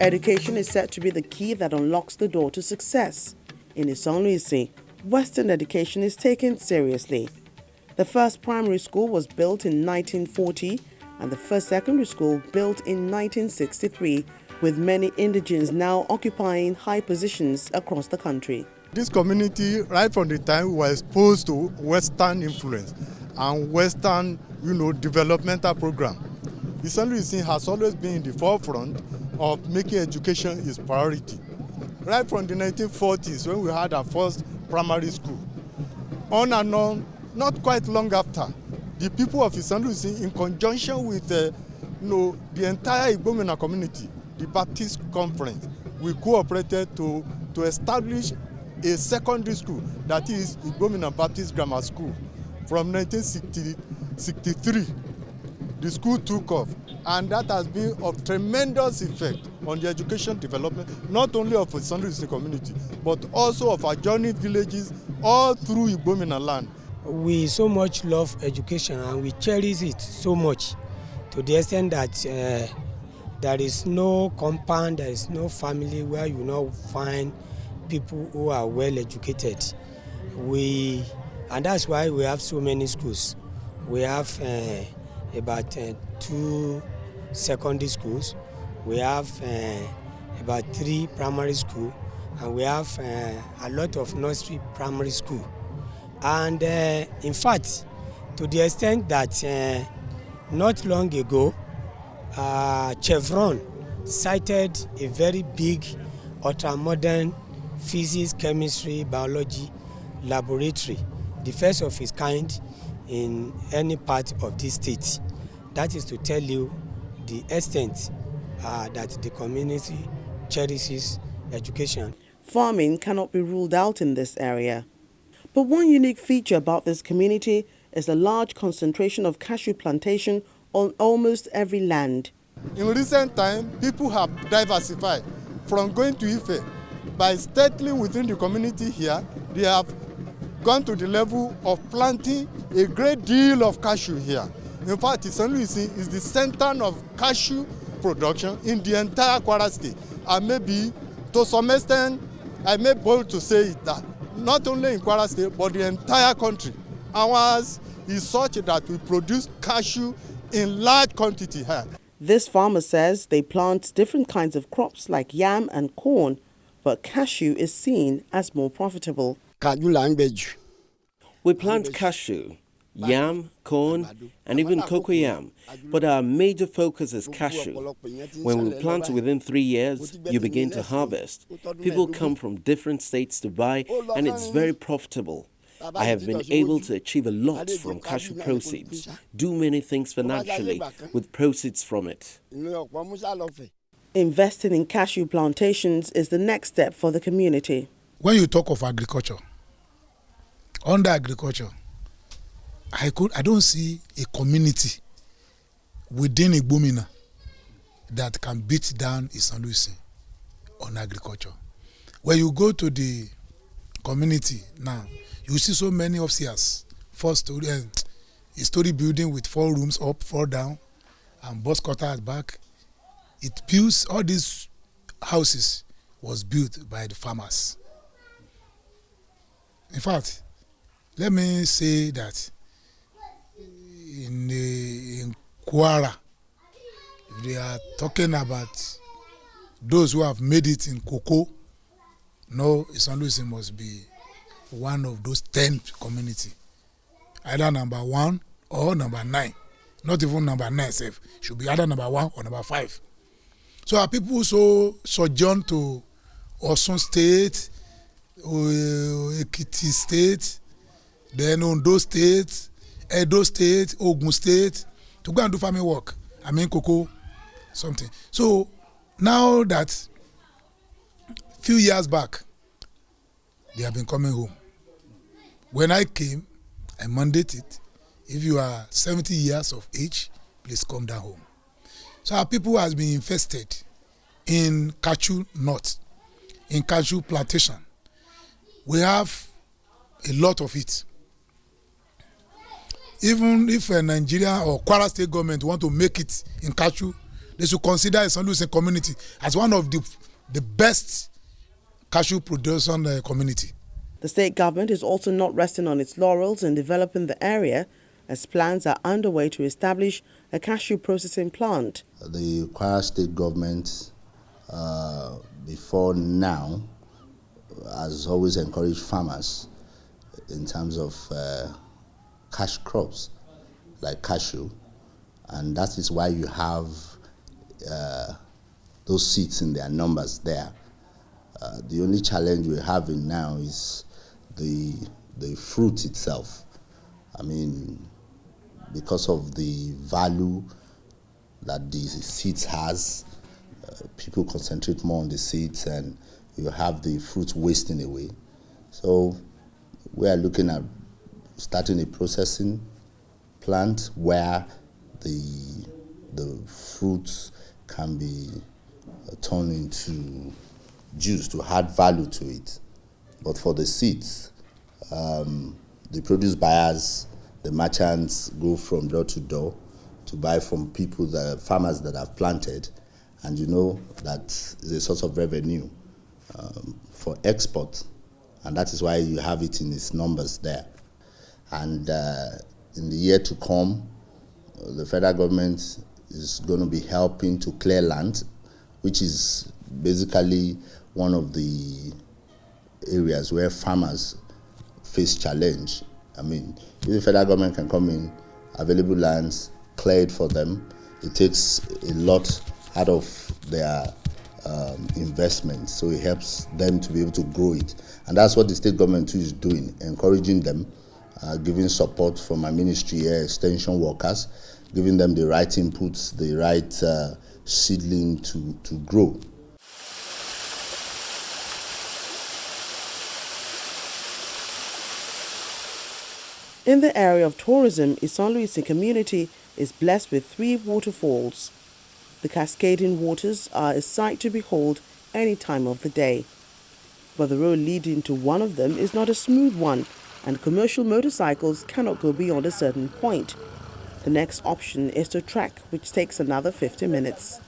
Education is said to be the key that unlocks the door to success. In Isanlu-Isin, Western education is taken seriously. The first primary school was built in 1940 and the first secondary school built in 1963, with many indigenes now occupying high positions across the country. This community, right from the time we were exposed to Western influence and Western, developmental program, Isanlu-Isin has always been in the forefront of making education its priority. Right from the 1940s, when we had our first primary school, on and on, not quite long after, the people of Isanlu-Isin, in conjunction with the entire Igbomina community, the Baptist Conference, we cooperated to establish a secondary school, that is Igbomina Baptist Grammar School. From 1963, the school took off, and that has been of tremendous effect on the education development, not only of the Isanlu-Isin community, but also of adjoining villages all through Igbomina land. We so much love education and we cherish it so much, to the extent that there is no compound, there is no family where you not find people who are well educated. And that's why we have so many schools. We have about 2 secondary schools, we have about 3 primary schools, and we have a lot of nursery primary school. And in fact, to the extent that not long ago, Chevron cited a very big ultra-modern physics, chemistry, biology laboratory, the first of its kind in any part of this state. That is to tell you the extent that the community cherishes education. Farming cannot be ruled out in this area. But one unique feature about this community is the large concentration of cashew plantation on almost every land. In recent time, people have diversified from going to Ife. By settling within the community here, they have gone to the level of planting a great deal of cashew here. In fact, Isanlu-Isin is the center of cashew production in the entire Kwara State. And maybe, to some extent, I may be bold to say it that not only in Kwara State, but the entire country. Ours is such that we produce cashew in large quantity here. This farmer says they plant different kinds of crops like yam and corn, but cashew is seen as more profitable. We plant cashew, yam, corn, and even cocoyam, but our major focus is cashew. When we plant within 3 years, you begin to harvest. People come from different states to buy, and it's very profitable. I have been able to achieve a lot from cashew proceeds, do many things financially with proceeds from it. Investing in cashew plantations is the next step for the community. When you talk of agriculture, under agriculture, I don't see a community within Igbomina that can beat down Isanlu-Isin on agriculture. When you go to the community now, you see so many upstairs, 4-story, a story building with 4 rooms up, 4 down, and bus cutter at back. It builds, all these houses was built by the farmers. In fact, let me say that in Kwara, if they are talking about those who have made it in cocoa, no, Isanlu-Isin must be one of those 10 community, either number 1 or number 9. Not even number 9 safe. Should be either number 1 or number 5. So our people so sojourn to Osun State, Ekiti State, then Ondo State, Edo State, Ogun State, to go and do farming work. I mean cocoa, something. So now that few years back, they have been coming home. When I came, I mandated, if you are 70 years of age, please come down home. So our people has been invested in cashew nut, in cashew plantation. We have a lot of it. Even if Nigeria or Kwara State government want to make it in cashew, they should consider Isanlu-Isin community as one of the best cashew production community. The state government is also not resting on its laurels in developing the area, as plans are underway to establish a cashew processing plant. The Kwara state government, before now, has always encouraged farmers in terms of cash crops like cashew, and that is why you have those seeds in their numbers there. The only challenge we're having now is the fruit itself. I mean, because of the value that the seeds has, people concentrate more on the seeds and you have the fruit wasting away. So we are looking at starting a processing plant where the fruits can be turned into juice to add value to it. But for the seeds, the produce buyers, the merchants go from door to door to buy from people, the farmers that have planted, and you know that is a source of revenue for export, and that is why you have it in its numbers there. And in the year to come, the federal government is going to be helping to clear land, which is basically one of the areas where farmers face challenge. I mean, if the federal government can come in, available lands, clear it for them, it takes a lot out of their investment, so it helps them to be able to grow it. And that's what the state government too is doing, encouraging them, giving support from my ministry here, extension workers, giving them the right inputs, the right seedling to grow. In the area of tourism, Isanlu-Isin community is blessed with 3 waterfalls. The cascading waters are a sight to behold any time of the day. But the road leading to one of them is not a smooth one, and commercial motorcycles cannot go beyond a certain point. The next option is to trek, which takes another 50 minutes.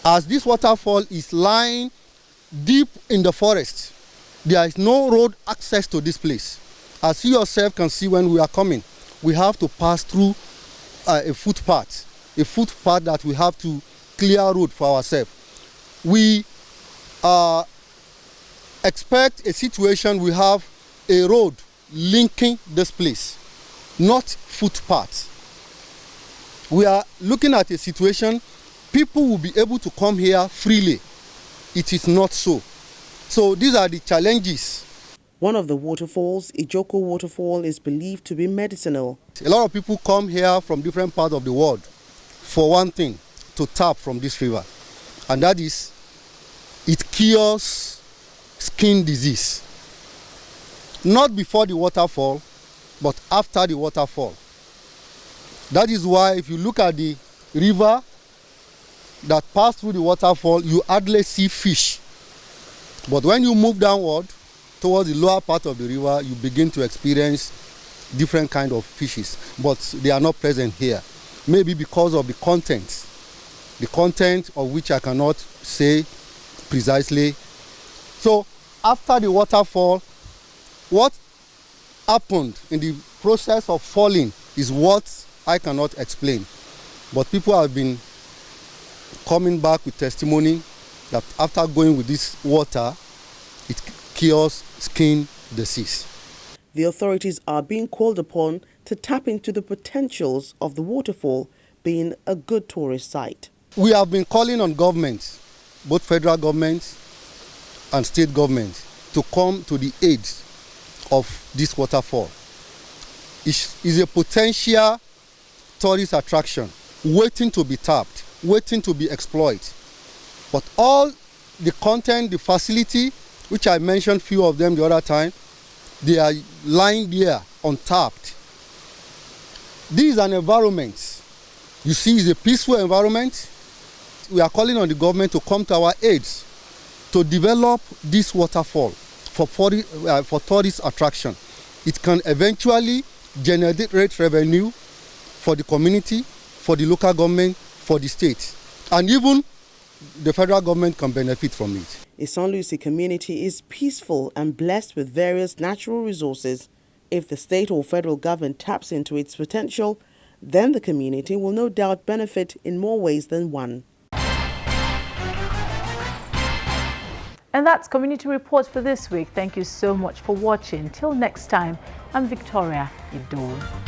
As this waterfall is lying deep in the forest, there is no road access to this place. As you yourself can see when we are coming, we have to pass through a footpath that we have to clear road for ourselves. We expect a situation we have a road linking this place, not footpaths. We are looking at a situation people will be able to come here freely. It is not so. So these are the challenges. One of the waterfalls, Ijoko Waterfall, is believed to be medicinal. A lot of people come here from different parts of the world for one thing, to tap from this river. And that is, it cures skin disease. Not before the waterfall, but after the waterfall. That is why if you look at the river that passed through the waterfall, you hardly see fish. But when you move downward towards the lower part of the river, you begin to experience different kind of fishes, but they are not present here. Maybe because of the content of which I cannot say precisely. So after the waterfall, what happened in the process of falling is what I cannot explain. But people have been coming back with testimony that after going with this water, it cures skin disease. The authorities are being called upon to tap into the potentials of the waterfall being a good tourist site. We have been calling on governments, both federal governments and state governments, to come to the aid of this waterfall. It is a potential tourist attraction waiting to be tapped, waiting to be exploited. But all the content, the facility, which I mentioned few of them the other time, they are lying there untapped. This is an environment, you see, it's a peaceful environment. We are calling on the government to come to our aid to develop this waterfall for tourist attraction. It can eventually generate revenue for the community, for the local government, for the state. And even the federal government can benefit from it. Isanlu-Isin community is peaceful and blessed with various natural resources. If the state or federal government taps into its potential, then the community will no doubt benefit in more ways than one. And that's Community Report for this week. Thank you so much for watching. Till next time, I'm Victoria Ido.